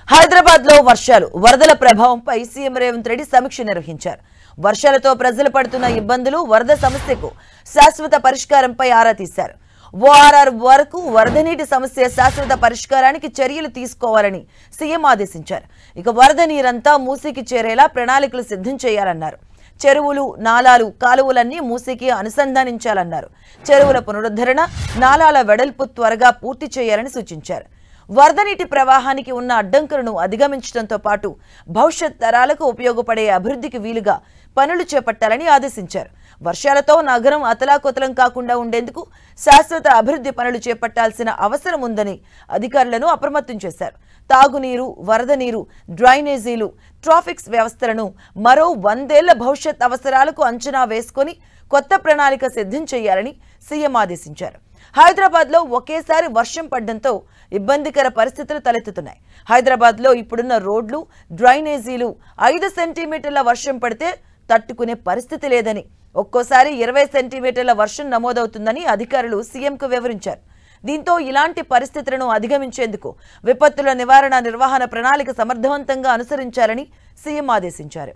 హైదరాబాద్ లో వర్షాలు వరదల ప్రభావంపై సీఎం రేవంత్ రెడ్డి సమీక్ష నిర్వహించారు. వర్షాలతో ప్రజలు పడుతున్న ఇబ్బందులు, వరద సమస్యకు శాశ్వత పరిష్కారంపై ఆరా తీశారు. ఓఆర్ఆర్ వరకు వరద నీటి సమస్య శాశ్వత పరిష్కారానికి చర్యలు తీసుకోవాలని సీఎం ఆదేశించారు. ఇక వరద నీరంతా మూసీకి చేరేలా ప్రణాళికలు సిద్ధం చేయాలన్నారు. చెరువులు, నాలాలు, కాలువలన్నీ మూసీకి అనుసంధానించాలన్నారు. చెరువుల పునరుద్ధరణ, నాలాల వెడల్పు త్వరగా పూర్తి చేయాలని సూచించారు. వరద నీటి ప్రవాహానికి ఉన్న అడ్డంకులను అధిగమించడంతో పాటు భవిష్యత్ తరాలకు ఉపయోగపడే అభివృద్ధికి వీలుగా పనులు చేపట్టాలని ఆదేశించారు. వర్షాలతో నగరం అతలాకుతలం కాకుండా ఉండేందుకు శాశ్వత అభివృద్ధి పనులు చేపట్టాల్సిన అవసరం ఉందని అధికారులను అప్రమత్తం చేశారు. తాగునీరు, వరద నీరు, డ్రైనేజీలు, ట్రాఫిక్స్ వ్యవస్థలను మరో 100 ఏళ్ల భవిష్యత్ అవసరాలకు అంచనా వేసుకొని కొత్త ప్రణాళిక సిద్ధం చేయాలని సీఎం ఆదేశించారు. హైదరాబాద్ లో ఒకేసారి వర్షం పడడంతో ఇబ్బందికర పరిస్థితులు తలెత్తుతున్నాయి. హైదరాబాద్ లో ఇప్పుడున్న రోడ్లు, డ్రైనేజీలు 5 సెంటీమీటర్ల వర్షం పడితే తట్టుకునే పరిస్థితి లేదని, ఒక్కోసారి 20 సెంటీమీటర్ల వర్షం నమోదవుతుందని అధికారులు సీఎంకు వివరించారు. దీంతో ఇలాంటి పరిస్థితులను అధిగమించేందుకు విపత్తుల నివారణ నిర్వహణ ప్రణాళిక సమర్థవంతంగా అనుసరించాలని సీఎం ఆదేశించారు.